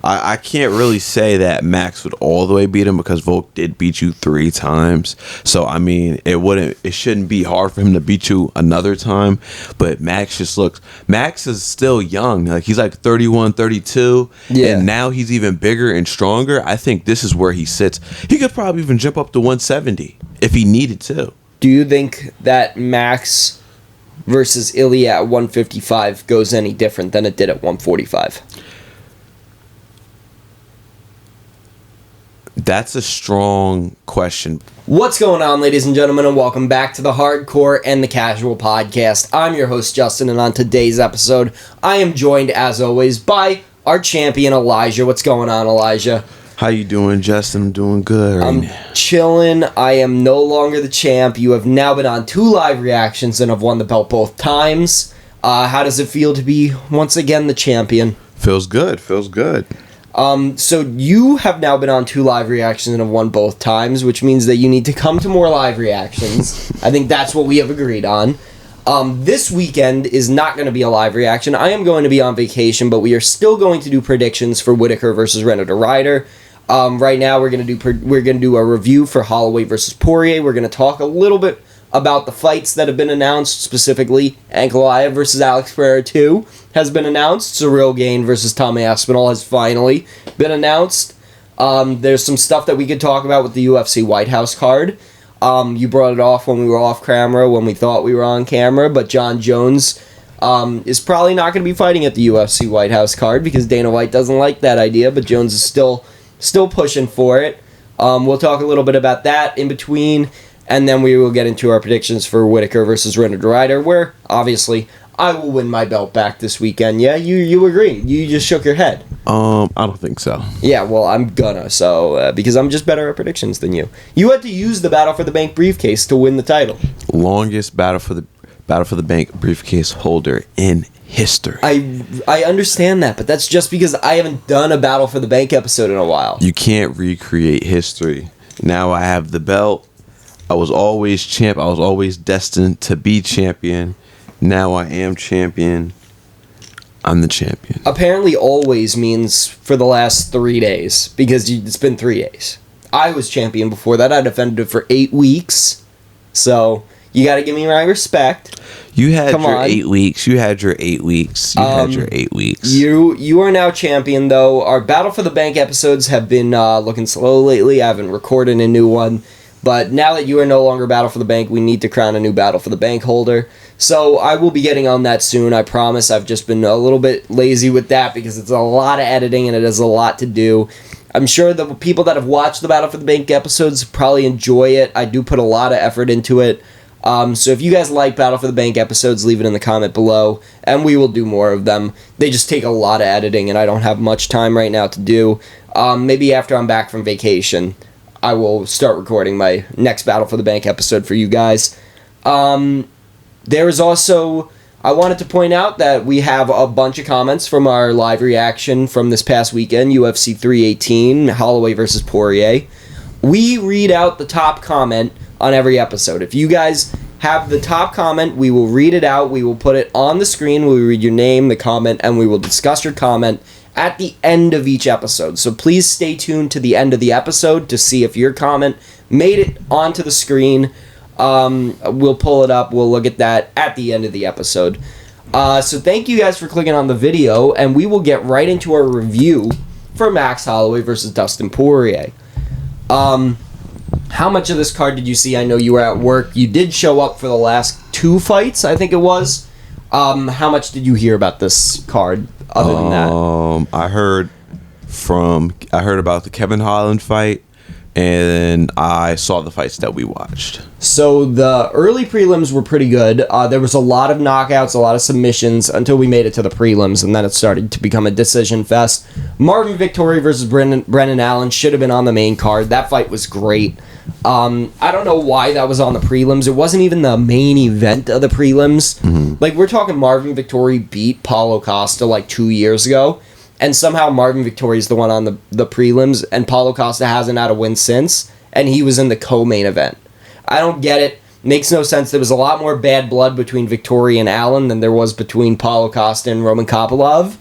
I can't really say that Max would all the way beat him because Volk did beat you 3 times. So I mean, it shouldn't be hard for him to beat you another time. But Max is still young. Like he's like 31, 32. Yeah. And now he's even bigger and stronger. I think this is where he sits. He could probably even jump up to 170 if he needed to. Do you think that Max versus Ilya at 155 goes any different than it did at 145? That's a strong question. What's going on, ladies and gentlemen, and welcome back to the Hardcore and the Casual Podcast. I'm your host, Justin, and on today's episode, I am joined, as always, by our champion, Elijah. What's going on, Elijah? How you doing, Justin? I'm doing good. I'm chilling. I am no longer the champ. You have now been on 2 live reactions and have won the belt both times. How does it feel to be, once again, the champion? Feels good. So you have now been on 2 live reactions and have won both times, which means that you need to come to more live reactions. I think that's what we have agreed on. This weekend is not going to be a live reaction. I am going to be on vacation, but we are still going to do predictions for Whittaker versus Renato de Ryder. Right now, we're going to do a review for Holloway versus Poirier. We're going to talk a little bit about the fights that have been announced, specifically Ankalaev versus Alex Pereira 2 has been announced. Cyril Gane versus Tommy Aspinall has finally been announced. There's some stuff that we could talk about with the UFC White House card. You brought it off when we were off camera, when we thought we were on camera, but John Jones is probably not going to be fighting at the UFC White House card because Dana White doesn't like that idea, but Jones is still pushing for it. We'll talk a little bit about that in between, and then we will get into our predictions for Whittaker versus Renato de Ryder, where, obviously, I will win my belt back this weekend. Yeah, you agree. You just shook your head. I don't think so. Yeah, well, I'm gonna, because I'm just better at predictions than you. You had to use the Battle for the Bank briefcase to win the title. Longest Battle for the Bank briefcase holder in history. I understand that, but that's just because I haven't done a Battle for the Bank episode in a while. You can't recreate history. Now I have the belt. I was always champ. I was always destined to be champion. Now I am champion. I'm the champion. Apparently always means for the last 3 days, because it's been 3 days. I was champion before that. I defended it for 8 weeks. So you got to give me my respect. You had your 8 weeks. You had your 8 weeks. You are now champion, though. Our Battle for the Bank episodes have been looking slow lately. I haven't recorded a new one. But now that you are no longer Battle for the Bank, we need to crown a new Battle for the Bank holder. So I will be getting on that soon, I promise. I've just been a little bit lazy with that because it's a lot of editing and it is a lot to do. I'm sure the people that have watched the Battle for the Bank episodes probably enjoy it. I do put a lot of effort into it. So if you guys like Battle for the Bank episodes, leave it in the comment below, and we will do more of them. They just take a lot of editing, and I don't have much time right now to do. Maybe after I'm back from vacation, I will start recording my next Battle for the Bank episode for you guys. There is also, I wanted to point out that we have a bunch of comments from our live reaction from this past weekend, UFC 318, Holloway versus Poirier. We read out the top comment on every episode. If you guys have the top comment, we will read it out. We will put it on the screen. We will read your name, the comment, and we will discuss your comment at the end of each episode. So please stay tuned to the end of the episode to see if your comment made it onto the screen. We'll pull it up. We'll look at that at the end of the episode. So thank you guys for clicking on the video, and we will get right into our review for Max Holloway versus Dustin Poirier. How much of this card did you see? I know you were at work. You did show up for the last 2 fights, I think it was. How much did you hear about this card other than that? I heard about the Kevin Holland fight, and I saw the fights that we watched. So the early prelims were pretty good. There was a lot of knockouts, a lot of submissions until we made it to the prelims, and then it started to become a decision fest. Marvin Vettori versus Brendan Allen should have been on the main card. That fight was great. I don't know why that was on the prelims. It wasn't even the main event of the prelims. Mm-hmm. Like, we're talking Marvin Vettori beat Paulo Costa like 2 years ago, and somehow Marvin Vettori is the one on the prelims, and Paulo Costa hasn't had a win since, and he was in the co-main event. I don't get it. Makes no sense. There was a lot more bad blood between Vettori and Allen than there was between Paulo Costa and Roman Kopylov.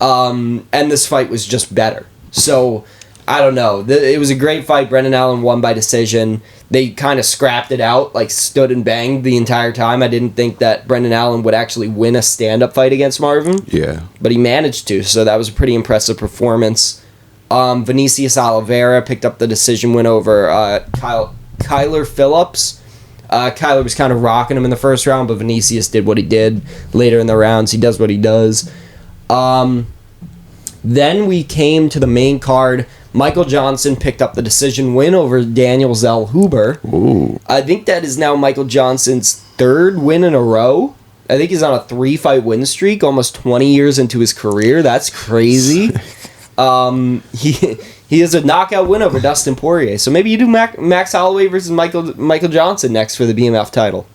And this fight was just better. So, I don't know. It was a great fight. Brendan Allen won by decision. They kind of scrapped it out, like stood and banged the entire time. I didn't think that Brendan Allen would actually win a stand-up fight against Marvin. Yeah. But he managed to, so that was a pretty impressive performance. Vinicius Oliveira picked up the decision win over Kyler Phillips. Kyler was kind of rocking him in the first round, but Vinicius did what he did later in the rounds. He does what he does. Then we came to the main card. Michael Johnson picked up the decision win over Daniel Zellhuber. Ooh. I think that is now Michael Johnson's third win in a row. I think he's on a 3-fight win streak, almost 20 years into his career. That's crazy. He has a knockout win over Dustin Poirier. So maybe you do Max Holloway versus Michael Johnson next for the BMF title.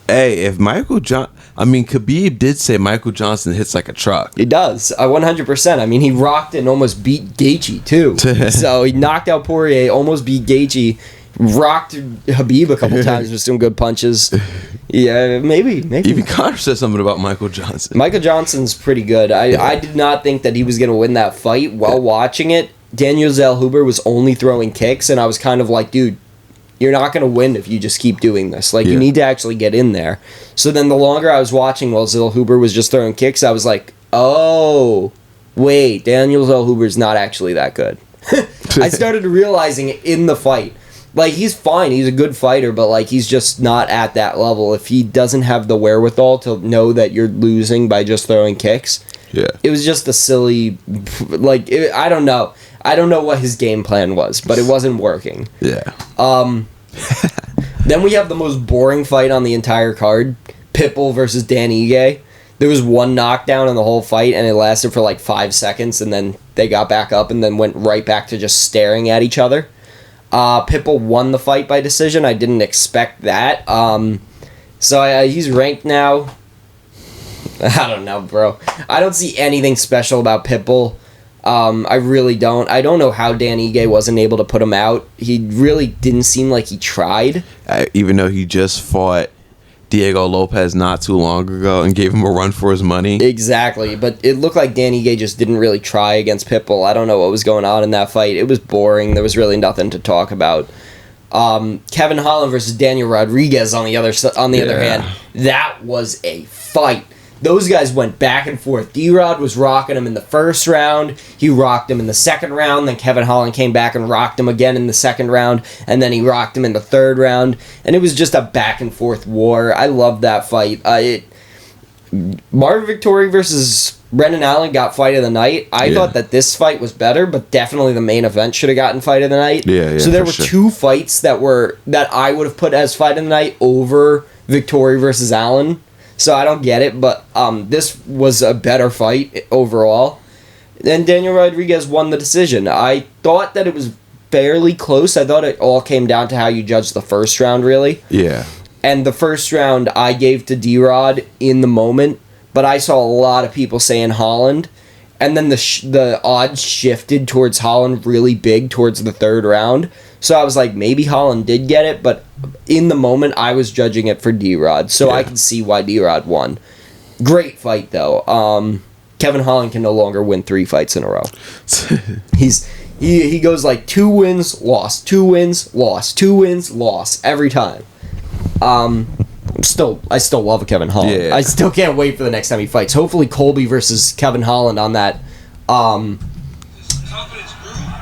Hey, if Khabib did say Michael Johnson hits like a truck. He does, 100%. I mean, he rocked and almost beat Gaethje, too. So he knocked out Poirier, almost beat Gaethje, rocked Khabib a couple times with some good punches. Yeah, maybe. Even Connor said something about Michael Johnson. Michael Johnson's pretty good. I did not think that he was going to win that fight. While watching it, Daniel Zellhuber was only throwing kicks, and I was kind of like, dude, you're not going to win if you just keep doing this. Like, you need to actually get in there. So then the longer I was watching while Zellhuber was just throwing kicks, I was like, oh, wait, Daniel Zellhuber's not actually that good. I started realizing it in the fight. Like, he's fine. He's a good fighter, but, like, he's just not at that level. If he doesn't have the wherewithal to know that you're losing by just throwing kicks, it was just a silly, like, I don't know. I don't know what his game plan was, but it wasn't working. Yeah. Then we have the most boring fight on the entire card, Pitbull versus Dan Ige. There was one knockdown in the whole fight, and it lasted for like 5 seconds, and then they got back up and then went right back to just staring at each other. Pitbull won the fight by decision. I didn't expect that. So he's ranked now. I don't know, bro. I don't see anything special about Pitbull. I really don't. I don't know how Dan Ige wasn't able to put him out. He really didn't seem like he tried. Even though he just fought Diego Lopez not too long ago and gave him a run for his money. Exactly, but it looked like Dan Ige just didn't really try against Pitbull. I don't know what was going on in that fight. It was boring. There was really nothing to talk about. Kevin Holland versus Daniel Rodriguez on the other hand, that was a fight. Those guys went back and forth. D-Rod was rocking him in the first round. He rocked him in the second round. Then Kevin Holland came back and rocked him again in the second round. And then he rocked him in the third round. And it was just a back and forth war. I loved that fight. Marvin Vettori versus Brendan Allen got fight of the night. I thought that this fight was better, but definitely the main event should have gotten fight of the night. So there were two fights that I would have put as fight of the night over Vettori versus Allen. So I don't get it, but this was a better fight overall. And Daniel Rodriguez won the decision. I thought that it was fairly close. I thought it all came down to how you judged the first round, really. Yeah. And the first round I gave to D-Rod in the moment, but I saw a lot of people saying Holland. And then the odds shifted towards Holland really big towards the third round. So I was like, maybe Holland did get it, but in the moment, I was judging it for D-Rod. So I can see why D-Rod won. Great fight, though. Kevin Holland can no longer win 3 fights in a row. He goes like 2 wins, loss, 2 wins, loss, 2 wins, loss every time. I still love Kevin Holland. Yeah. I still can't wait for the next time he fights. Hopefully Colby versus Kevin Holland on that.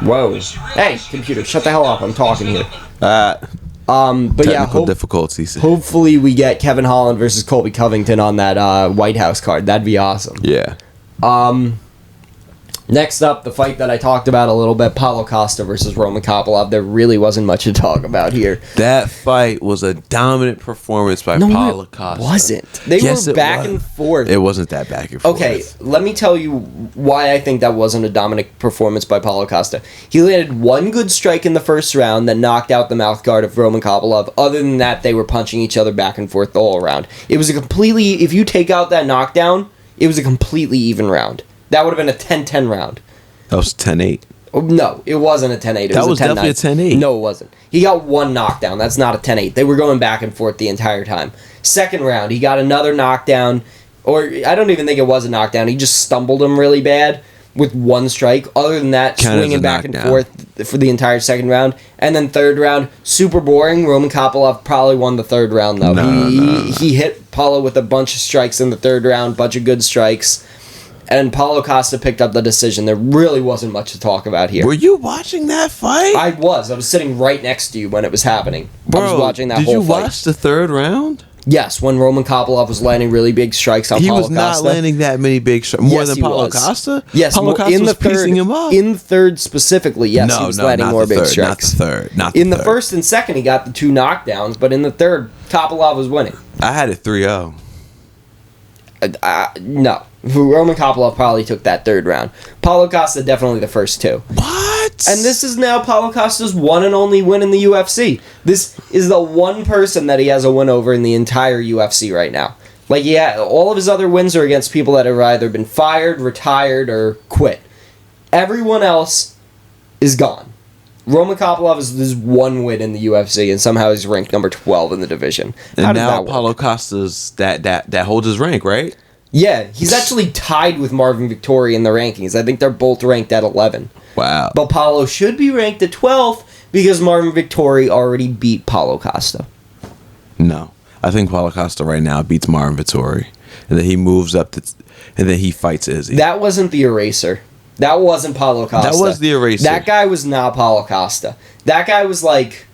Whoa. Hey, computer, shut the hell up. I'm talking here. But technical difficulties. Hopefully we get Kevin Holland versus Colby Covington on that White House card. That'd be awesome. Yeah. Next up, the fight that I talked about a little bit, Paulo Costa versus Roman Kopylov. There really wasn't much to talk about here. That fight was a dominant performance by Paulo Costa. It wasn't. They were back and forth. It wasn't that back and forth. Okay, let me tell you why I think that wasn't a dominant performance by Paulo Costa. He landed one good strike in the first round that knocked out the mouth guard of Roman Kopylov. Other than that, they were punching each other back and forth the whole round. It was a completely, if you take out that knockdown, it was a completely even round. That would have been a 10-10 round. That was 10-8. No, it wasn't a 10-8. That was definitely a 10-8. No, it wasn't. He got one knockdown. That's not a 10-8. They were going back and forth the entire time. Second round, he got another knockdown, or I don't even think it was a knockdown. He just stumbled him really bad with one strike. Other than that, swinging back and forth for the entire second round. And then third round, super boring. Roman Kopylov probably won the third round, though. He hit Paulo with a bunch of strikes in the third round, bunch of good strikes. And Paulo Costa picked up the decision. There really wasn't much to talk about here. Were you watching that fight? I was. I was sitting right next to you when it was happening. Bro, I was watching that whole fight. Did you watch the third round? Yes, when Roman Kopylov was landing really big strikes on Paulo Costa. He was not landing that many big strikes. More than Paulo Costa? Yes, Paulo Costa was piecing him up. In the third specifically, yes, he was landing more big strikes. Not in the first and second, he got the 2 knockdowns, but in the third, Kopylov was winning. I had it 3-0. No. Roman Kopylov probably took that third round. Paulo Costa definitely the first 2. What? And this is now Paulo Costa's one and only win in the UFC. This is the one person that he has a win over in the entire UFC right now. Like, yeah, all of his other wins are against people that have either been fired, retired, or quit. Everyone else is gone. Roman Kopylov is this one win in the UFC, and somehow he's ranked number 12 in the division. And now Paulo Costa's that holds his rank, right? Yeah, he's actually tied with Marvin Vettori in the rankings. I think they're both ranked at 11. Wow. But Paulo should be ranked at 12th because Marvin Vettori already beat Paulo Costa. No. I think Paulo Costa right now beats Marvin Vettori. And then he moves up and then he fights Izzy. That wasn't the eraser. That wasn't Paulo Costa. That was the eraser. That guy was not Paulo Costa. That guy was like...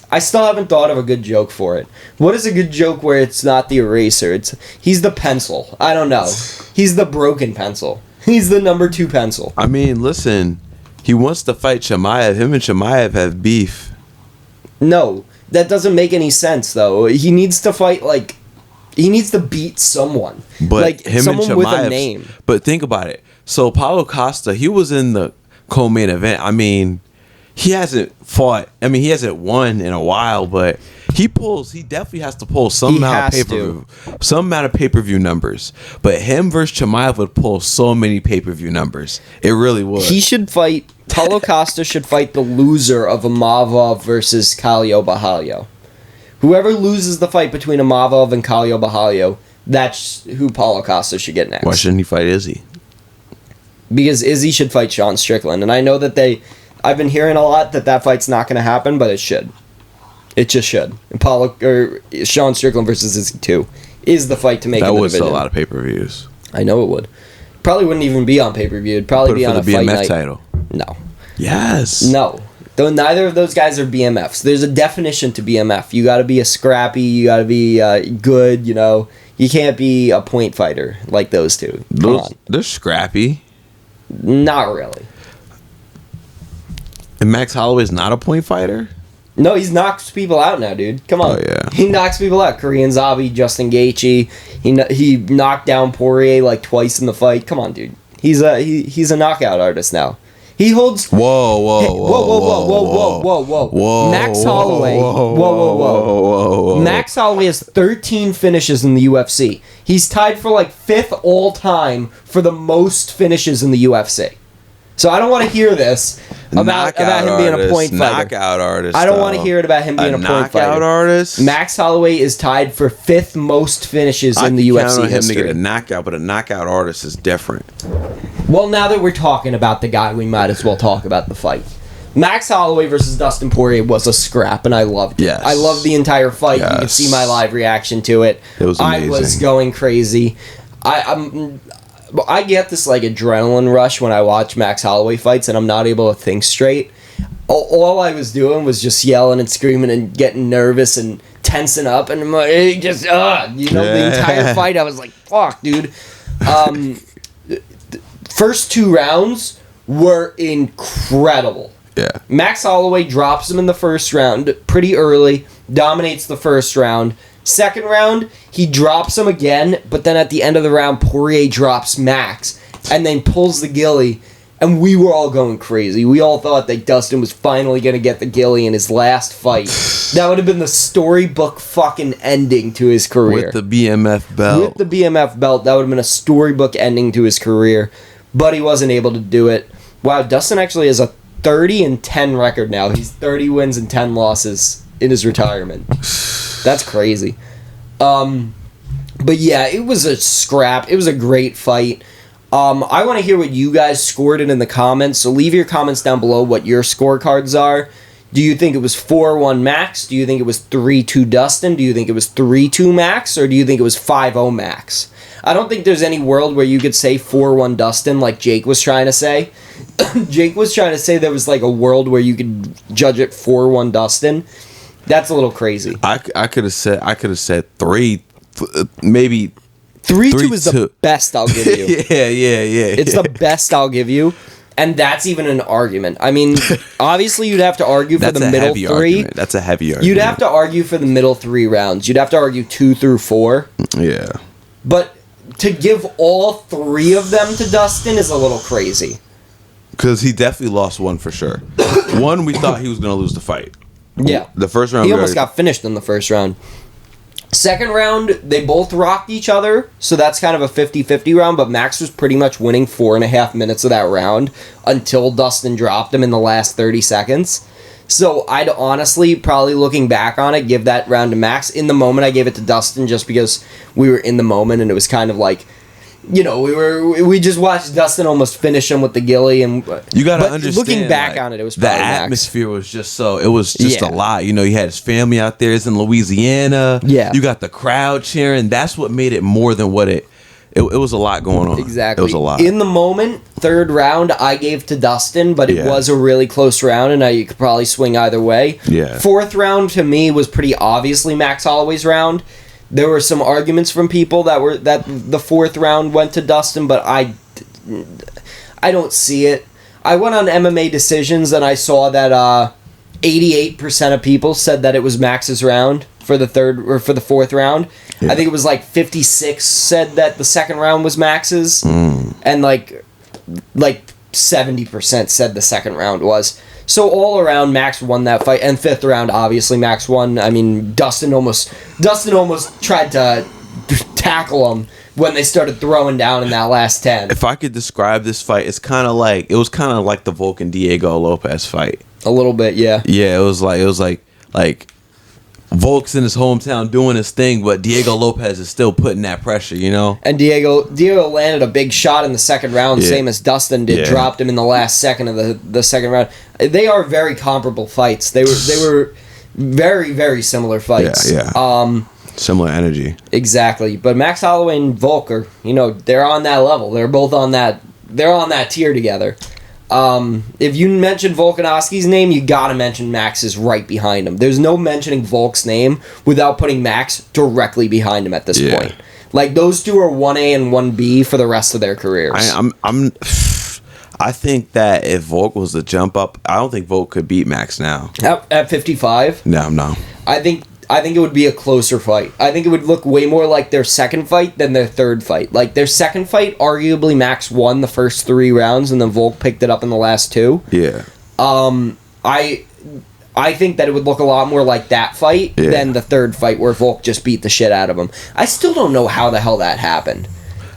I still haven't thought of a good joke for it. What is a good joke where it's not the eraser? He's the pencil. I don't know. He's the broken pencil. He's the number 2 pencil. I mean, listen, he wants to fight Chimaev. Him and Chimaev have beef. No, that doesn't make any sense, though. He needs to fight, like... He needs to beat someone. But like, him someone and with a Chimaev, name. But think about it. So, Paulo Costa, he was in the co-main event. I mean... He hasn't fought. I mean, he hasn't won in a while, but he definitely has to pull some amount of pay-per-view numbers. But him versus Chimaev would pull so many pay-per-view numbers. It really would. He should fight. Paulo Costa should fight the loser of Imavov versus Kaliyo Bahalyo. Whoever loses the fight between Imavov and Kaliyo Bahalyo, that's who Paulo Costa should get next. Why shouldn't he fight Izzy? Because Izzy should fight Sean Strickland, and I know that I've been hearing a lot that fight's not going to happen, but it should. It just should. And Sean Strickland versus Izzy 2 is the fight to make in the division. That would sell a lot of pay-per-views. I know it would. Probably wouldn't even be on pay-per-view. It'd probably be on a fight fight night. night. Title. No. Yes. No. Though neither of those guys are BMFs. There's a definition to BMF. You got to be a scrappy. You got to be good. You know, you can't be a point fighter like those two. They're scrappy. Not really. And Max Holloway's not a point fighter? No, he's knocks people out now, dude. Come on. Oh, yeah. He knocks people out. Korean Zombie, Justin Gaethje. He knocked down Poirier like twice in the fight. Come on, dude. He's a knockout artist now. He holds... Whoa. Max Holloway... Whoa. Max Holloway has 13 finishes in the UFC. He's tied for like 5th all-time for the most finishes in the UFC. So I don't want to hear this about him being a point fighter. Knockout artist. I don't want to hear it about him being a point fighter. Knockout artist? Max Holloway is tied for 5th most finishes in the UFC history. I count on him to get a knockout, but a knockout artist is different. Well, now that we're talking about the guy, we might as well talk about the fight. Max Holloway versus Dustin Poirier was a scrap, and I loved it. Yes. I loved the entire fight. Yes. You can see my live reaction to it. It was amazing. I was going crazy. I get this like adrenaline rush when I watch Max Holloway fights, and I'm not able to think straight. All I was doing was just yelling and screaming and getting nervous and tensing up, and I'm like, the entire fight I was like, fuck, dude. First 2 rounds were incredible. Yeah. Max Holloway drops him in the first round pretty early, dominates the first round. Second round, he drops him again, but then at the end of the round, Poirier drops Max and then pulls the gilly, and we were all going crazy. We all thought that Dustin was finally going to get the gilly in his last fight. That would have been the storybook fucking ending to his career. With the BMF belt. With the BMF belt, that would have been a storybook ending to his career, but he wasn't able to do it. Wow, Dustin actually has a 30-10 record now. He's 30 wins and 10 losses in his retirement. That's crazy. But yeah, it was a scrap. It was a great fight. I want to hear what you guys scored it in the comments, so leave your comments down below what your scorecards are. Do you think it was 4-1 Max? Do you think it was 3-2 Dustin? Do you think it was 3-2 Max? Or do you think it was 5-0 Max? I don't think there's any world where you could say 4-1 Dustin like Jake was trying to say. Jake was trying to say there was like a world where you could judge it 4-1 Dustin. That's a little crazy. I could have said 3, maybe 3-2 is the best I'll give you. yeah. It's the best I'll give you. And that's even an argument. I mean, obviously you'd have to argue for the middle 3. Argument. That's a heavy argument. You'd have to argue for the middle 3 rounds. You'd have to argue 2 through 4. Yeah. But to give all 3 of them to Dustin is a little crazy. Because he definitely lost one for sure. One, we thought he was going to lose the fight. Yeah. The first round, he almost got finished in the first round. Second round, they both rocked each other, so that's kind of a 50-50 round, but Max was pretty much winning 4.5 minutes of that round until Dustin dropped him in the last 30 seconds. So I'd honestly, probably looking back on it, give that round to Max. In the moment, I gave it to Dustin just because we were in the moment, and it was kind of like, you know, we just watched Dustin almost finish him with the gilly, and you gotta understand. Looking back on it, it was probably the atmosphere was just so. It was just a lot. You know, he had his family out there. It's in Louisiana. Yeah, you got the crowd cheering. That's what made it more than what it was a lot going on. Exactly, it was a lot. In the moment, third round I gave to Dustin, but it was a really close round, and you could probably swing either way. Yeah. Fourth round to me was pretty obviously Max Holloway's round. There were some arguments from people that the fourth round went to Dustin, but I don't see it. I went on MMA Decisions and I saw that 88% of people said that it was Max's round for the fourth round. Yeah. I think it was like 56 said that the second round was Max's, and like 70% said the second round was. So all around, Max won that fight, and fifth round, obviously, Max won. I mean, Dustin almost tried to tackle him when they started throwing down in that last 10. If I could describe this fight, it was kind of like the Volk and Diego Lopez fight. A little bit, yeah. Yeah, it was like Volk's in his hometown doing his thing, but Diego Lopez is still putting that pressure, you know? And Diego landed a big shot in the second round, same as Dustin did, dropped him in the last second of the second round. They are very comparable fights. They were very, very similar fights. Yeah. Similar energy. Exactly. But Max Holloway and Volk are, they're on that level. They're both on that tier together. If you mention Volkanovski's name, you gotta mention Max's right behind him. There's no mentioning Volk's name without putting Max directly behind him at this point. Like, those two are 1A and 1B for the rest of their careers. I think that if Volk was to jump up, I don't think Volk could beat Max now. At 55? No. I think it would be a closer fight. I think it would look way more like their second fight than their third fight. Like, their second fight, arguably Max won the first 3 rounds, and then Volk picked it up in the last 2. Yeah. I think that it would look a lot more like that fight than the third fight where Volk just beat the shit out of him. I still don't know how the hell that happened.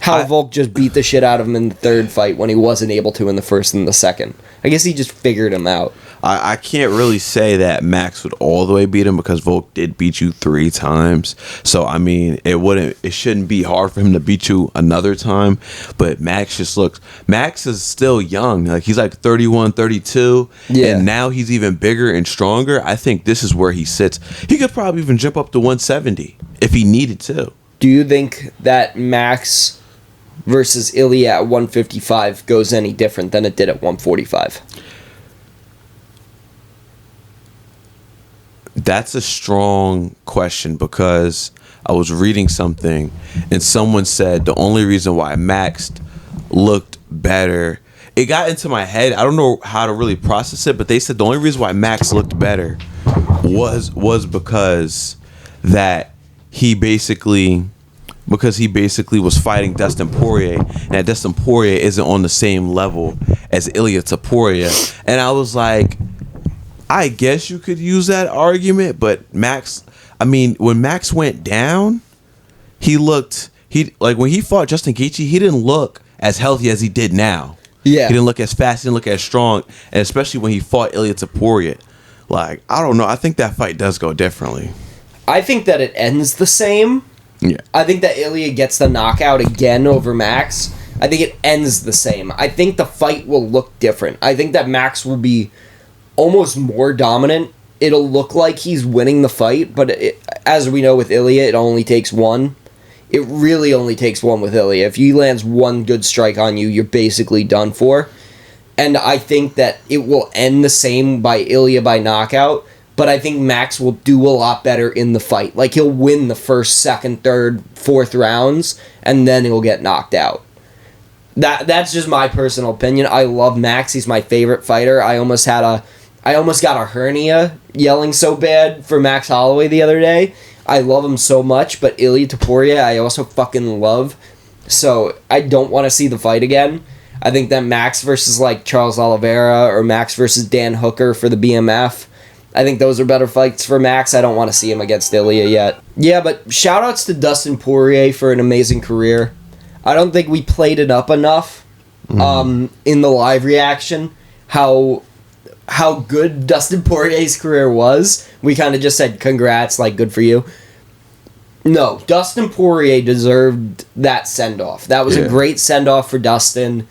How Volk just beat the shit out of him in the third fight when he wasn't able to in the first and the second. I guess he just figured him out. I can't really say that Max would all the way beat him because Volk did beat you 3 times. So, I mean, it shouldn't be hard for him to beat you another time. But Max is still young. Like, he's like 31, 32. Yeah. And now he's even bigger and stronger. I think this is where he sits. He could probably even jump up to 170 if he needed to. Do you think that Max versus Ilya at 155 goes any different than it did at 145? That's a strong question because I was reading something and someone said the only reason why Max looked better, it got into my head. I don't know how to really process it, but they said the only reason why Max looked better was because that he basically was fighting Dustin Poirier, and that Dustin Poirier isn't on the same level as Ilia Topuria. And I was like, I guess you could use that argument, but Max, I mean, when Max went down, when he fought Justin Gaethje, he didn't look as healthy as he did now. Yeah. He didn't look as fast, he didn't look as strong, and especially when he fought Ilia Topuria. Like, I don't know. I think that fight does go differently. I think that it ends the same. Yeah. I think that Ilia gets the knockout again over Max. I think it ends the same. I think the fight will look different. I think that Max will be almost more dominant. It'll look like he's winning the fight, but as we know with Ilia, it only takes one. It really only takes one with Ilia. If he lands one good strike on you, you're basically done for. And I think that it will end the same by Ilia by knockout, but I think Max will do a lot better in the fight. Like, he'll win the first, second, third, fourth rounds, and then he'll get knocked out. That's just my personal opinion. I love Max. He's my favorite fighter. I almost got a hernia yelling so bad for Max Holloway the other day. I love him so much, but Ilia Topuria I also fucking love. So I don't want to see the fight again. I think that Max versus like Charles Oliveira or Max versus Dan Hooker for the BMF, I think those are better fights for Max. I don't want to see him against Ilia yet. Yeah, but shoutouts to Dustin Poirier for an amazing career. I don't think we played it up enough in the live reaction how good Dustin Poirier's career was. We kind of just said, congrats, like, good for you. No, Dustin Poirier deserved that send-off. That was a great send-off for Dustin.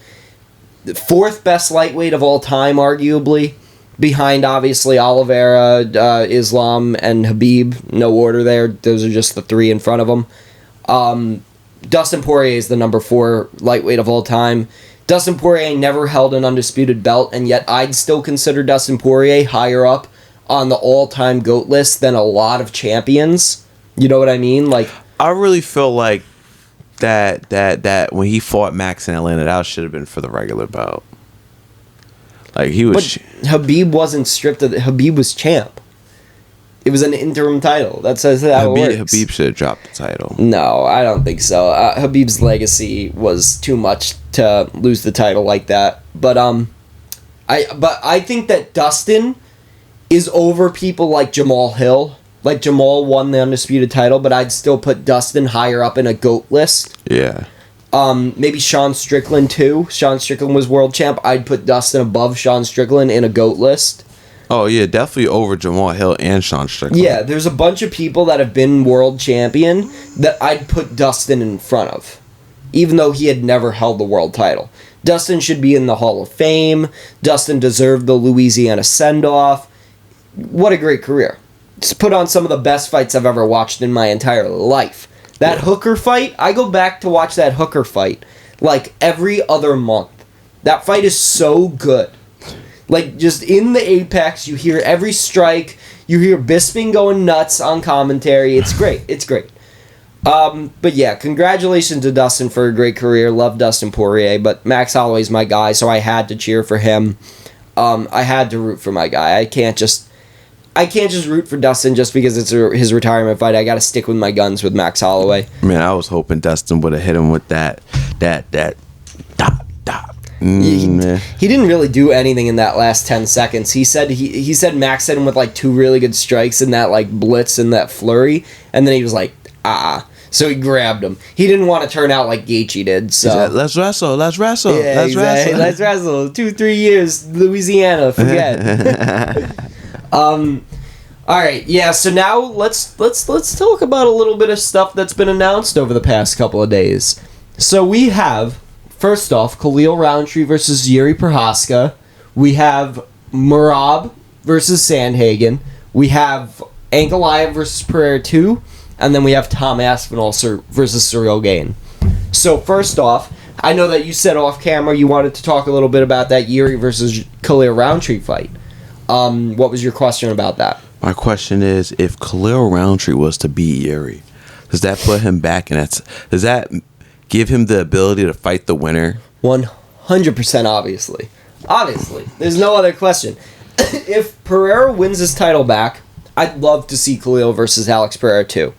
The fourth best lightweight of all time, arguably. Behind, obviously, Oliveira, Islam, and Khabib. No order there. Those are just the three in front of him. Dustin Poirier is the number 4 lightweight of all time. Dustin Poirier never held an undisputed belt, and yet I'd still consider Dustin Poirier higher up on the all-time GOAT list than a lot of champions. You know what I mean? Like, I really feel like that when he fought Max in Atlanta, that should have been for the regular belt. Like, he was... But Khabib wasn't stripped of... Khabib was champ. It was an interim title. That's how it works. Khabib should have dropped the title. No, I don't think so. Khabib's legacy was too much to lose the title like that. But I think that Dustin is over people like Jamal Hill. Like, Jamal won the undisputed title, but I'd still put Dustin higher up in a GOAT list. Yeah. Maybe Sean Strickland too. Sean Strickland was world champ. I'd put Dustin above Sean Strickland in a GOAT list. Oh, yeah, definitely over Jamal Hill and Sean Strickland. Yeah, there's a bunch of people that have been world champion that I'd put Dustin in front of, even though he had never held the world title. Dustin should be in the Hall of Fame. Dustin deserved the Louisiana send-off. What a great career. Just put on some of the best fights I've ever watched in my entire life. That Hooker fight, I go back to watch that Hooker fight like every other month. That fight is so good. Like, just in the apex, you hear every strike, you hear Bisping going nuts on commentary. It's great. It's great. But yeah, congratulations to Dustin for a great career. Love Dustin Poirier, but Max Holloway's my guy, so I had to cheer for him. I had to root for my guy. I can't just root for Dustin just because it's his retirement fight. I got to stick with my guns with Max Holloway. Man, I was hoping Dustin would have hit him with that dot. He didn't really do anything in that last 10 seconds. He said Max hit him with like 2 really good strikes in that like blitz and that flurry, and then he was like, so he grabbed him. He didn't want to turn out like Gaethje did. So let's wrestle. Yeah, exactly. Let's wrestle. 2-3 years, Louisiana. Forget. All right. Yeah. So now let's talk about a little bit of stuff that's been announced over the past couple of days. So we have. First off, Khalil Roundtree versus Yuri Prohaska. We have Merab versus Sandhagen. We have Ankalaev versus Pereira 2. And then we have Tom Aspinall versus Cyril Gane. So first off, I know that you said off camera you wanted to talk a little bit about that Yuri versus Khalil Roundtree fight. What was your question about that? My question is, if Khalil Roundtree was to beat Yuri, does that put him back in that? Does that give him the ability to fight the winner? 100%, obviously. Obviously. There's no other question. If Pereira wins his title back, I'd love to see Khalil versus Alex Pereira too.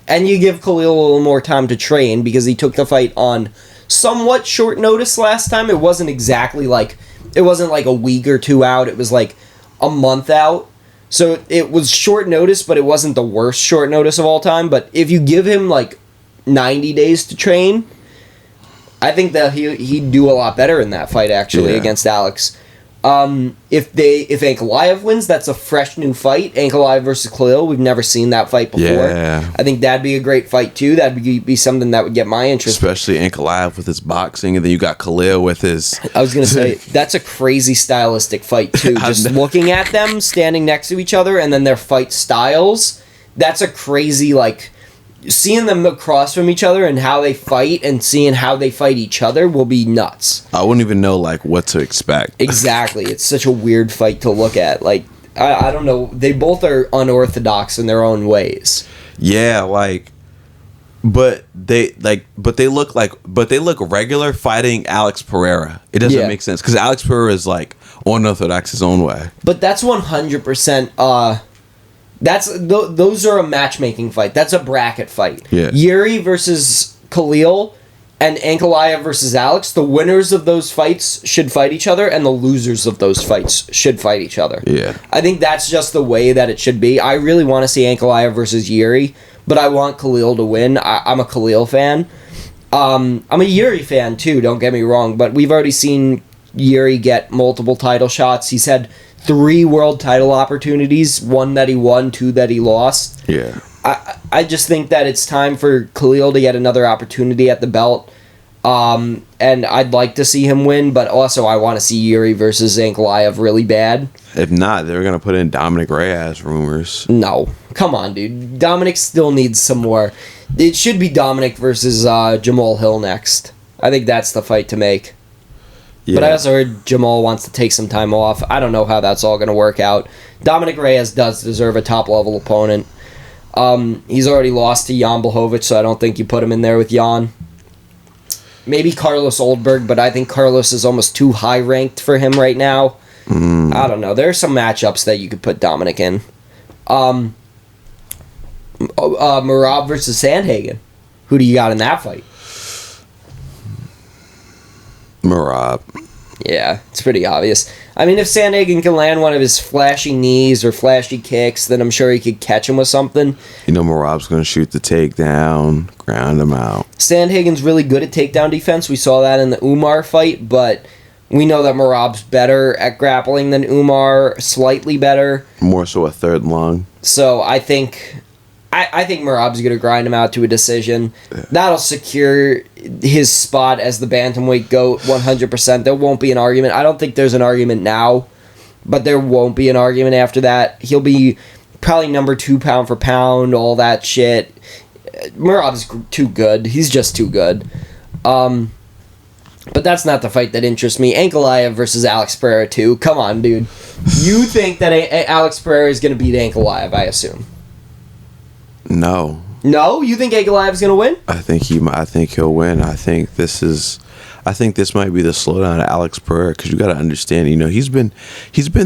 And you give Khalil a little more time to train because he took the fight on somewhat short notice last time. It wasn't exactly like, it wasn't like a week or 2 out. It was like a month out. So it was short notice, but it wasn't the worst short notice of all time. But if you give him like 90 days to train, I think that he'd do a lot better in that fight, actually, against Alex. If Ankalaev wins, that's a fresh new fight. Ankalaev versus Khalil, we've never seen that fight before. Yeah. I think that'd be a great fight too. That'd be something that would get my interest. Especially Ankalaev with his boxing, and then you got Khalil with his... I was going to say, that's a crazy stylistic fight too. Just looking at them, standing next to each other, and then their fight styles, that's a crazy, like... Seeing them across from each other and how they fight and seeing how they fight each other will be nuts. I wouldn't even know, like, what to expect. Exactly. It's such a weird fight to look at. Like, I don't know. They both are unorthodox in their own ways. Yeah, like... But they look regular fighting Alex Pereira. It doesn't make sense because Alex Pereira is like unorthodox his own way. But that's 100%. Those are a matchmaking fight. That's a bracket fight. Yeah. Yuri versus Khalil and Ankalaev versus Alex. The winners of those fights should fight each other, and the losers of those fights should fight each other. Yeah. I think that's just the way that it should be. I really want to see Ankalaev versus Yuri, but I want Khalil to win. I'm a Khalil fan. I'm a Yuri fan too, don't get me wrong, but we've already seen Yuri get multiple title shots. He's had 3 world title opportunities, 1 that he won, 2 that he lost. Yeah. I just think that it's time for Khalil to get another opportunity at the belt. And I'd like to see him win, but also I want to see Yuri versus Ankalaev really bad. If not, they're going to put in Dominic Reyes rumors. No. Come on, dude. Dominic still needs some more. It should be Dominic versus Jamal Hill next. I think that's the fight to make. Yeah. But I also heard Jamal wants to take some time off. I don't know how that's all going to work out. Dominic Reyes does deserve a top-level opponent. He's already lost to Jan Blachowicz, so I don't think you put him in there with Jan. Maybe Carlos Oldberg, but I think Carlos is almost too high-ranked for him right now. I don't know. There are some matchups that you could put Dominic in. Merab versus Sandhagen. Who do you got in that fight? Merab. Yeah, it's pretty obvious. I mean, if Sandhagen can land one of his flashy knees or flashy kicks, then I'm sure he could catch him with something. You know Merab's going to shoot the takedown, ground him out. Sandhagen's really good at takedown defense. We saw that in the Umar fight, but we know that Merab's better at grappling than Umar, slightly better. More so a third lung. So I think Merab's going to grind him out to a decision. Yeah. That'll secure his spot as the bantamweight GOAT 100%. There won't be an argument. I don't think there's an argument now, but there won't be an argument after that. He'll be probably number 2 pound for pound, all that shit. Merab's too good. He's just too good. But that's not the fight that interests me. Ankalaev versus Alex Pereira too. Come on, dude. You think that Alex Pereira is going to beat Ankalaev, I assume. No. No? You think Ankalaev's going to win? I think he'll win. I think this might be the slowdown of Alex Pereira because you got to understand, he's been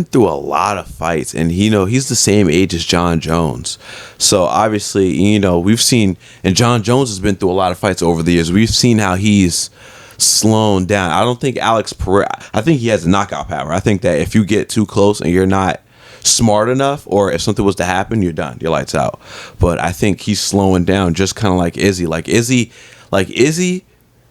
through a lot of fights, and he's the same age as John Jones. So obviously, we've seen, and John Jones has been through a lot of fights over the years. We've seen how he's slowing down. I don't think Alex Pereira, I think he has knockout power. I think that if you get too close and you're not smart enough, or if something was to happen, you're done. You're lights out. But I think he's slowing down, just kind of like Izzy. Like Izzy,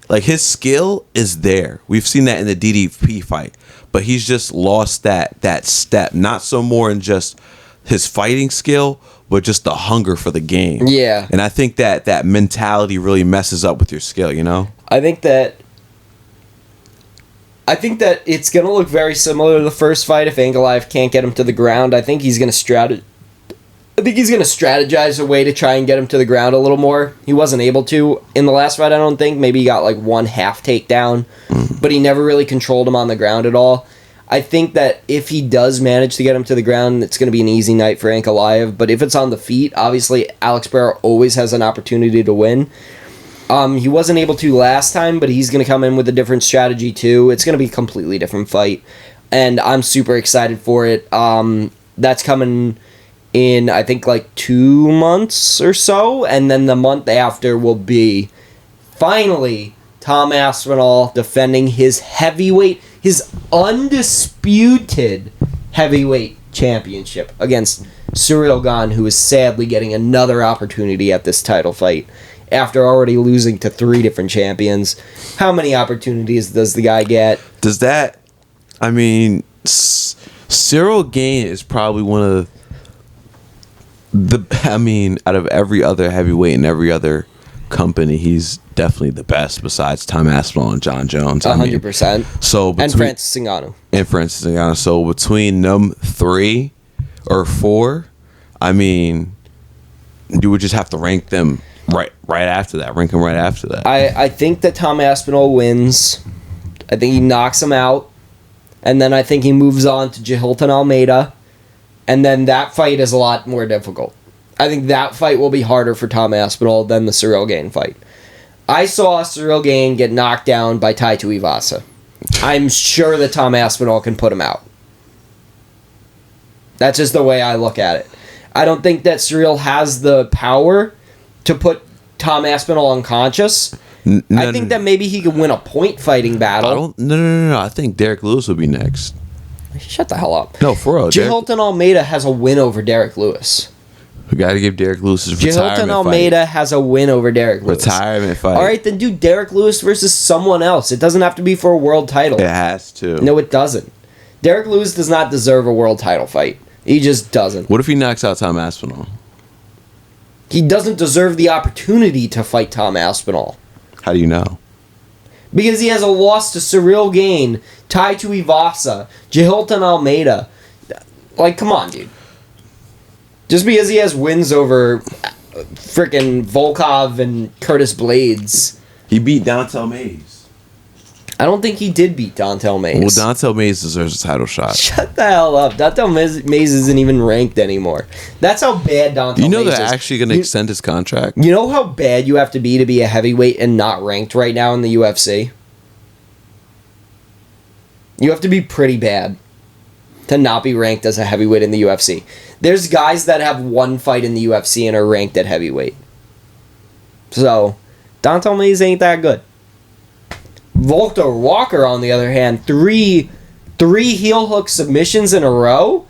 his skill is there. We've seen that in the DDP fight, but he's just lost that step. Not so more in just his fighting skill, but just the hunger for the game. Yeah. And I think that mentality really messes up with your skill. I think that it's going to look very similar to the first fight if Ankalaev can't get him to the ground. I think he's going to strategize a way to try and get him to the ground a little more. He wasn't able to in the last fight, I don't think. Maybe he got like 1 half takedown, but he never really controlled him on the ground at all. I think that if he does manage to get him to the ground, it's going to be an easy night for Ankalaev. But if it's on the feet, obviously Alex Pereira always has an opportunity to win. He wasn't able to last time, but he's going to come in with a different strategy too. It's going to be a completely different fight, and I'm super excited for it. That's coming in, I think, like 2 months or so, and then the month after will be, finally, Tom Aspinall defending his undisputed heavyweight championship against Cyril Gane, who is sadly getting another opportunity at this title fight. after already losing to 3 different champions. How many opportunities does the guy get? Does that... I mean, Cyril Gane is probably one of out of every other heavyweight and every other company, he's definitely the best besides Tom Aspinall and John Jones. 100%. So and Francis Ngannou. So between them 3 or 4, I mean, you would just have to rank them right after that. Rank them right after that. I think that Tom Aspinall wins. I think he knocks him out. And then I think he moves on to Jahilton Almeida. And then that fight is a lot more difficult. I think that fight will be harder for Tom Aspinall than the Cyril Gane fight. I saw Cyril Gane get knocked down by Tai Tuivasa. I'm sure that Tom Aspinall can put him out. That's just the way I look at it. I don't think that Cyril has the power to put Tom Aspinall unconscious. I think that maybe he could win a point fighting battle. No. I think Derek Lewis will be next. Shut the hell up. No, for real. Jahilton Almeida has a win over Derek Lewis. We got to give Derek Lewis his retirement fight. Jahilton Almeida has a win over Derek Lewis. Retirement fight. All right, then do Derek Lewis versus someone else. It doesn't have to be for a world title. It has to. No, it doesn't. Derek Lewis does not deserve a world title fight. He just doesn't. What if he knocks out Tom Aspinall? He doesn't deserve the opportunity to fight Tom Aspinall. How do you know? Because he has a loss to Cyril Gane, Tai Tuivasa, Jahilton Almeida. Like, come on, dude. Just because he has wins over frickin' Volkov and Curtis Blades. He beat Dontel Mays. I don't think he did beat Dontel Mays. Well, Dontel Mays deserves a title shot. Shut the hell up. Dontel Mays isn't even ranked anymore. That's how bad Dontel Mays is. You know they're actually going to extend his contract? You know how bad you have to be a heavyweight and not ranked right now in the UFC? You have to be pretty bad to not be ranked as a heavyweight in the UFC. There's guys that have 1 fight in the UFC and are ranked at heavyweight. So, Dontel Mays ain't that good. Volker Walker, on the other hand, three heel hook submissions in a row,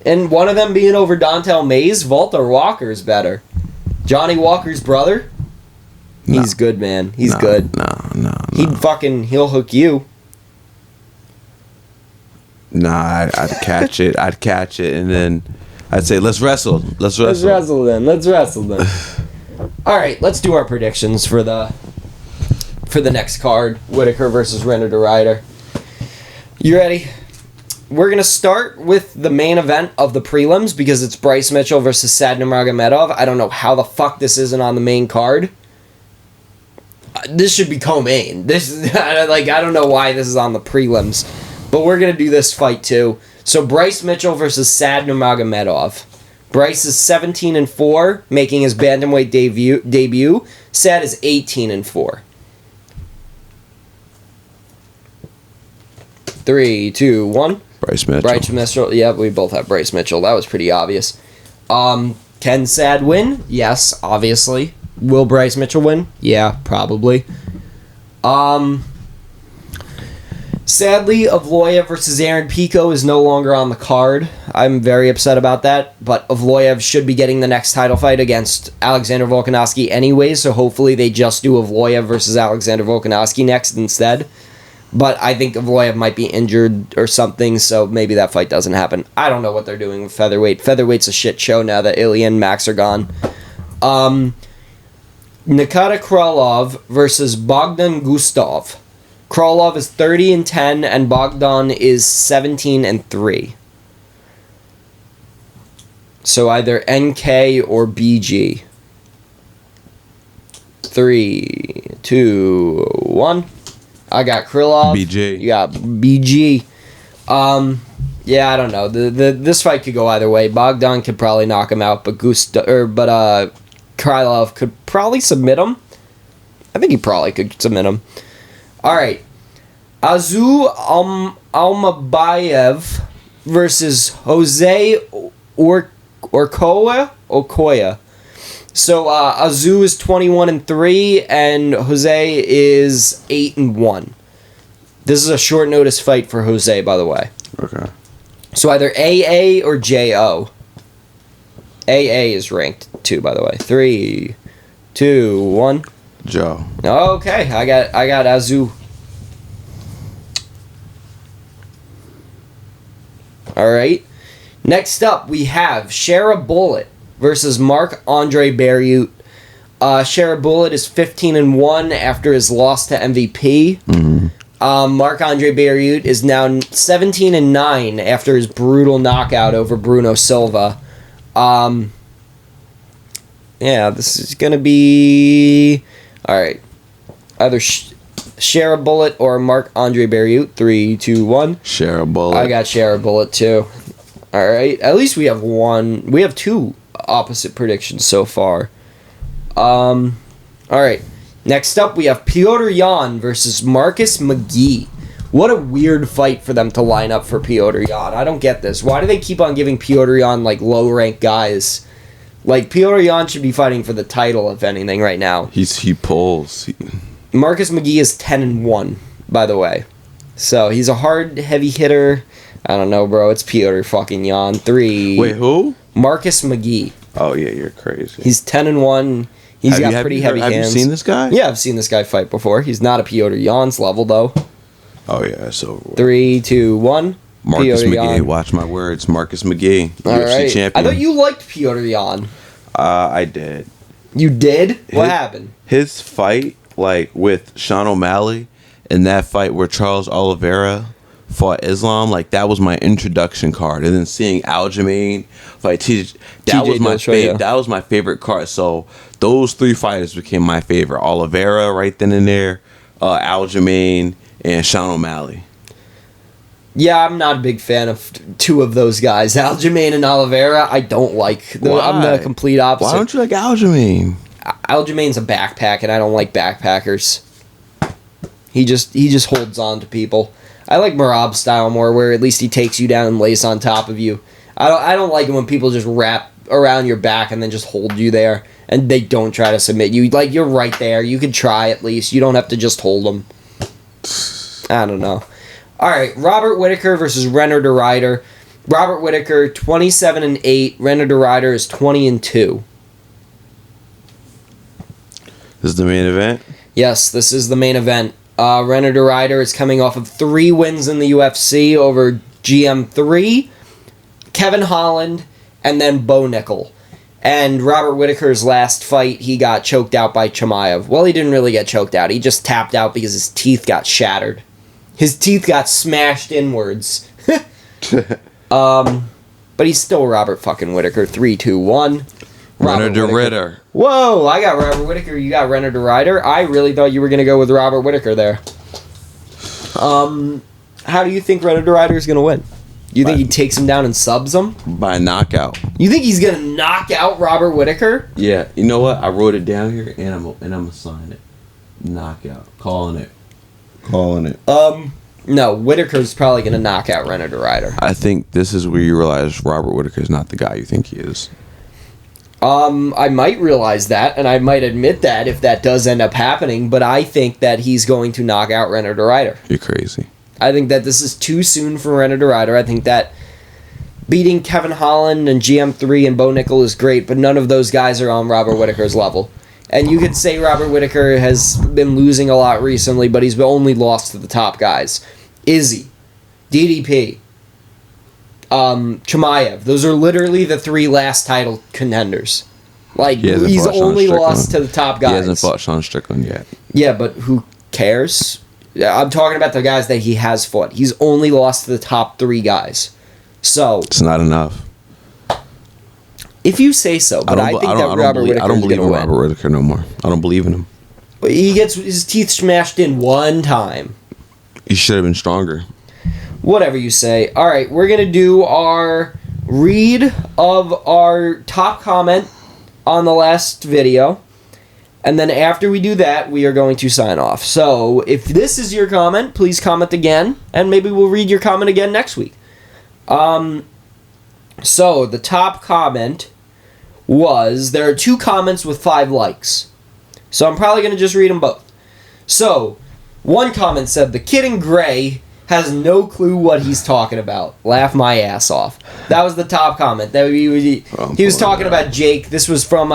and one of them being over Dontel Mays. Volker Walker's better. Johnny Walker's brother, he's good, man. He's good. No. He'd fucking heel hook you. Nah, I'd catch it. And then I'd say, let's wrestle. Let's wrestle then. All right, let's do our predictions for the next card, Whittaker versus Rener de Ryder. You ready? We're going to start with the main event of the prelims because it's Bryce Mitchell versus Sad Nurmagomedov. I don't know how the fuck this isn't on the main card. This should be co-main. I don't know why this is on the prelims, but we're going to do this fight too. So Bryce Mitchell versus Sad Nurmagomedov. Bryce is 17-4, making his bantamweight debut. Sad is 18-4. 3, 2, 1. Bryce Mitchell. Bryce Mitchell. Yeah, we both have Bryce Mitchell. That was pretty obvious. Can Sad win? Yes, obviously. Will Bryce Mitchell win? Yeah, probably. Sadly, Evloev versus Aaron Pico is no longer on the card. I'm very upset about that, but Evloev should be getting the next title fight against Alexander Volkanovski anyway, so hopefully they just do Evloev versus Alexander Volkanovski next instead. But I think Evloev might be injured or something, so maybe that fight doesn't happen. I don't know what they're doing with featherweight. Featherweight's a shit show now that Ilya and Max are gone. Nikita Krylov versus Bogdan Gustov. Krylov is 30-10 and Bogdan is 17-3. So either NK or BG. 3, 2, 1. I got Krylov. BG. You got BG. Yeah, I don't know. This fight could go either way. Bogdan could probably knock him out, but Krylov could probably submit him. I think he probably could submit him. All right. Azu Almabayev versus Jose Okoya. So Azu is 21-3 and Jose is 8-1. This is a short notice fight for Jose, by the way. Okay. So either AA or JO. AA is ranked too, by the way. 3, 2, 1. Joe. Okay, I got Azu. All right. Next up, we have Shara Bullet versus Marc-Andre Barriault. Shara Bullet is 15-1 after his loss to MVP. Marc-Andre Barriault is now 17-9 after his brutal knockout over Bruno Silva. Yeah, this is gonna be all right. Either Shara Bullet or Marc-Andre Barriault. 3, 2, 1. Shara Bullet. I got Shara Bullet too. All right. At least we have one. We have two opposite predictions so far. All right. Next up, we have Petr Yan versus Marcus McGee. What a weird fight for them to line up for Petr Yan. I don't get this. Why do they keep on giving Petr Yan like low-ranked guys? Like Petr Yan should be fighting for the title, if anything, right now. He pulls. Marcus McGee is 10-1, by the way. So he's a hard, heavy hitter. I don't know, bro. It's Petr fucking Yan. 3. Wait, who? Marcus McGee. Oh yeah, you're crazy. He's 10-1. He's got pretty heavy hands. Have you seen this guy? Yeah, I've seen this guy fight before. He's not a Petr Yan's level, though. Oh yeah, it's over. 3, 2, 1. Marcus Petr McGee. Yan. Watch my words. Marcus McGee, All UFC right. champion. I thought you liked Petr Yan. I did. You did? What happened? His fight, like with Sean O'Malley, and that fight where Charles Oliveira fought Islam, like that was my introduction card. And then seeing Aljamain fight that was my that was my favorite card. So those three fighters became my favorite. Oliveira right then and there, Aljamain, and Sean O'Malley. Yeah, I'm not a big fan of two of those guys. Aljamain and Oliveira, I don't like. I'm the complete opposite. Why don't you like Aljamain? Aljamain's a backpack, and I don't like backpackers. He just holds on to people. I like Merab style more, where at least he takes you down and lays on top of you. I don't like it when people just wrap around your back and then just hold you there, and they don't try to submit you. Like, you're right there. You could try at least. You don't have to just hold them. I don't know. All right, Robert Whittaker versus Rener de Ryder. Robert Whittaker 27-8. Rener de Ryder is 20-2. This is the main event? Yes, this is the main event. Rener de Ryder is coming off of 3 wins in the UFC over GM3, Kevin Holland, and then Bo Nickel. And Robert Whittaker's last fight, he got choked out by Chimaev. Well, he didn't really get choked out. He just tapped out because his teeth got shattered. His teeth got smashed inwards. But he's still Robert fucking Whittaker. 3, 2, 1. Rener de Ryder. Whoa, I got Robert Whittaker. You got Rener de Ryder. I really thought you were going to go with Robert Whittaker there. How do you think Rener de Ryder is going to win? You think he takes him down and subs him? By knockout. You think he's going to knock out Robert Whittaker? Yeah. You know what? I wrote it down here, and I'm going to sign it. Knockout. Calling it. No, Whittaker's probably going to knock out Rener de Ryder. I think this is where you realize Robert Whittaker is not the guy you think he is. I might realize that, and I might admit that if that does end up happening, but I think that he's going to knock out Rener de Ryder. You're crazy. I think that this is too soon for Rener de Ryder. I think that beating Kevin Holland and GM3 and Bo Nickel is great, but none of those guys are on Robert Whittaker's level. And you could say Robert Whittaker has been losing a lot recently, but he's only lost to the top guys. Izzy, DDP, Chimaev. Those are literally the 3 last title contenders. Like, he's only lost to the top guys. He hasn't fought Sean Strickland yet. Yeah, but who cares? I'm talking about the guys that he has fought. He's only lost to the top 3 guys. So it's not enough. If you say so, but I think that Robert Whittaker. I don't believe in Robert Whittaker no more. I don't believe in him. He gets his teeth smashed in one time. He should have been stronger. Whatever you say. All right, we're going to do our read of our top comment on the last video. And then after we do that, we are going to sign off. So if this is your comment, please comment again. And maybe we'll read your comment again next week. So the top comment was, there are 2 comments with 5 likes. So I'm probably going to just read them both. So, one comment said, the kid in gray has no clue what he's talking about. Laugh my ass off. That was the top comment. That he was talking about Jake. This was from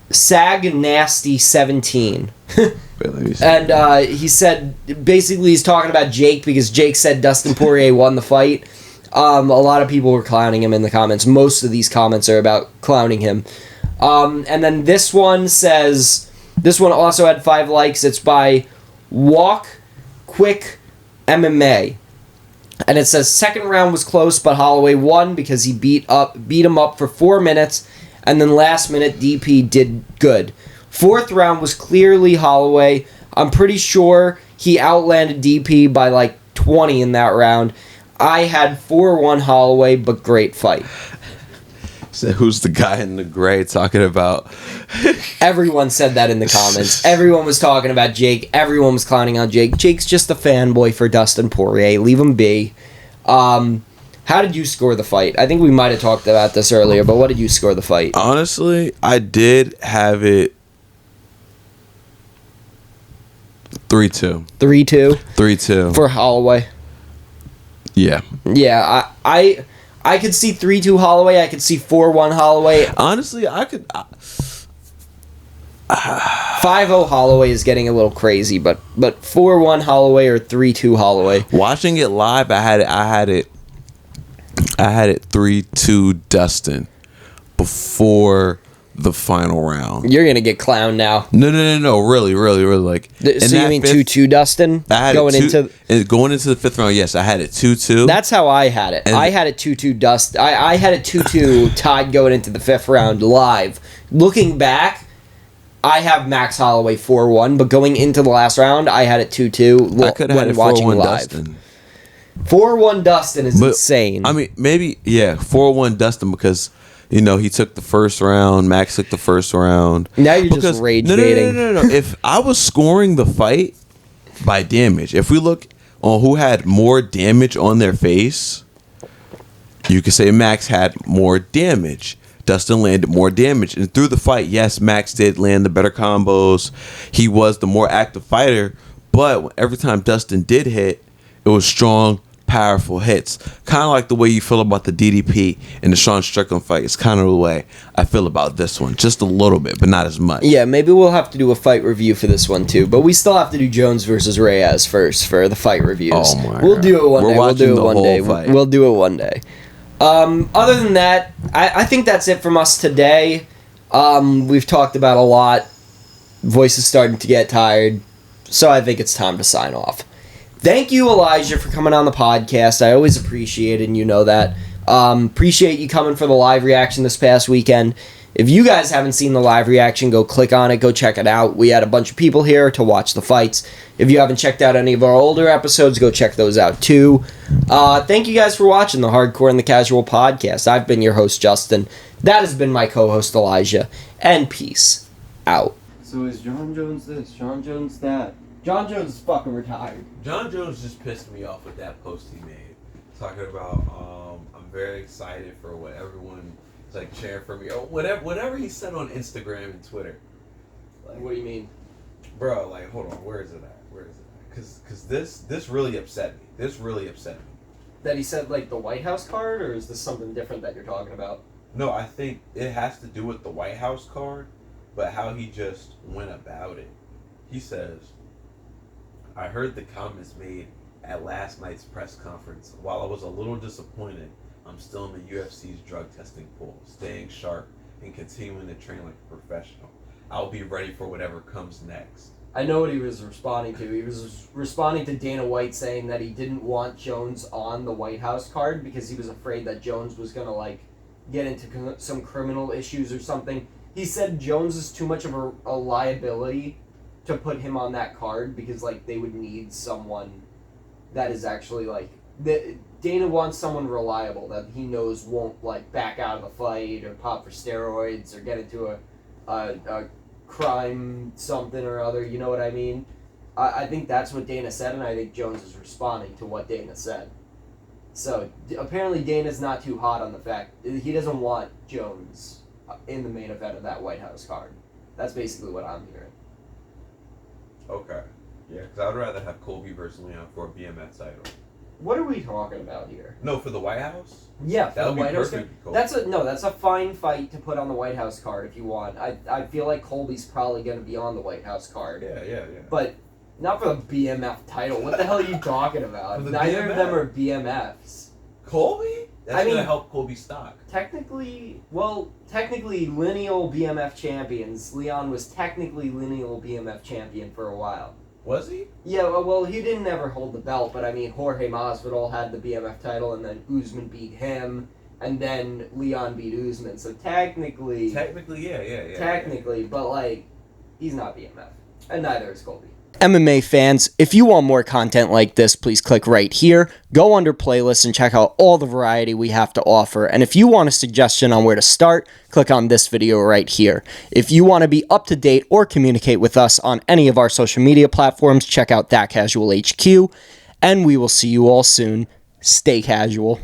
SagNasty17. Really? And he said, basically he's talking about Jake because Jake said Dustin Poirier won the fight. A lot of people were clowning him in the comments. Most of these comments are about clowning him. And then this one also had 5 likes. It's by Walk Quick MMA. And it says, second round was close, but Holloway won because he beat him up for 4 minutes, and then last minute DP did good. Fourth round was clearly Holloway. I'm pretty sure he outlanded DP by like 20 in that round. I had 4-1 Holloway, but great fight. So who's the guy in the gray talking about? Everyone said that in the comments. Everyone was talking about Jake. Everyone was clowning on Jake. Jake's just a fanboy for Dustin Poirier. Leave him be. How did you score the fight? I think we might have talked about this earlier, but what did you score the fight? Honestly, I did have it 3-2. 3-2? 3-2. For Holloway? Yeah. Yeah, I could see 3-2 Holloway. I could see 4-1 Holloway. Honestly, I could... 5-0 Holloway is getting a little crazy, but 4-1 Holloway or 3-2 Holloway. Watching it live, I had it 3-2 Dustin before the final round. You're gonna get clowned now. No, really, like. So you mean 2-2 Dustin? Going into the fifth round, yes, I had it 2-2. That's how I had it. I had it 2-2 Dustin. I had it 2-2 tied going into the fifth round live. Looking back, I have Max Holloway 4-1, but going into the last round, I had it 2-2 I could have had it 4-1 Dustin. 4-1 Dustin is insane. I mean, maybe, 4-1 Dustin because, he took the first round. Max took the first round. Now you're just rage baiting. No. If I was scoring the fight by damage, if we look on who had more damage on their face, you could say Max had more damage. Dustin landed more damage. And through the fight, yes, Max did land the better combos. He was the more active fighter. But every time Dustin did hit, it was strong, powerful hits. Kind of like the way you feel about the DDP and the Sean Strickland fight. It's kind of the way I feel about this one. Just a little bit, but not as much. Yeah, maybe we'll have to do a fight review for this one too. But we still have to do Jones versus Reyes first for the fight reviews. Oh my We'll God. do it one day. We'll do it one day. We'll do it one day. Other than that, I think that's it from us today. We've talked about a lot. Voice is starting to get tired. So I think it's time to sign off. Thank you, Elijah, for coming on the podcast. I always appreciate it, and you know that. Appreciate you coming for the live reaction this past weekend. If you guys haven't seen the live reaction, go click on it. Go check it out. We had a bunch of people here to watch the fights. If you haven't checked out any of our older episodes, go check those out, too. Thank you guys for watching the Hardcore and the Casual podcast. I've been your host, Justin. That has been my co-host, Elijah. And peace out. So is John Jones this? John Jones that? John Jones is fucking retired. John Jones just pissed me off with that post he made. Talking about, I'm very excited for what everyone is like cheering for me. Or whatever he said on Instagram and Twitter. Like, what do you mean? Bro, like, hold on, where is it at? Because this really upset me. This really upset me. That he said, like, the White House card, or is this something different that you're talking about? No, I think it has to do with the White House card, but how he just went about it. He says, I heard the comments made at last night's press conference. While I was a little disappointed, I'm still in the UFC's drug testing pool, staying sharp and continuing to train like a professional. I'll be ready for whatever comes next. I know what he was responding to. He was responding to Dana White saying that he didn't want Jones on the White House card because he was afraid that Jones was going to, like, get into some criminal issues or something. He said Jones is too much of a liability to put him on that card because, like, they would need someone that is actually, like... Dana wants someone reliable that he knows won't, like, back out of the fight or pop for steroids or get into a crime something or other, you know what I mean? I think that's what Dana said, and I think Jones is responding to what Dana said. So, apparently Dana's not too hot on the fact... He doesn't want Jones in the main event of that White House card. That's basically what I'm hearing. Okay. Yeah, because I would rather have Colby versus Leon for a BMF title. What are we talking about here? No, for the White House? Yeah, for That the would be White House perfect, card. Colby. That's a fine fight to put on the White House card if you want. I feel like Colby's probably going to be on the White House card. Yeah. But not for the BMF title. What the hell are you talking about? For the Neither BMF. of them are BMFs. Colby? That's I mean, gonna help Colby's stock. Technically, lineal BMF champions. Leon was technically lineal BMF champion for a while. Was he? Yeah, well, he didn't ever hold the belt, but I mean, Jorge Masvidal had the BMF title, and then Usman beat him, and then Leon beat Usman. So technically, Yeah. technically, but like, he's not BMF, and neither is Colby. MMA fans, if you want more content like this, please click right here. Go under playlists and check out all the variety we have to offer. And if you want a suggestion on where to start, click on this video right here. If you want to be up to date or communicate with us on any of our social media platforms, check out That Casual HQ. And we will see you all soon. Stay casual.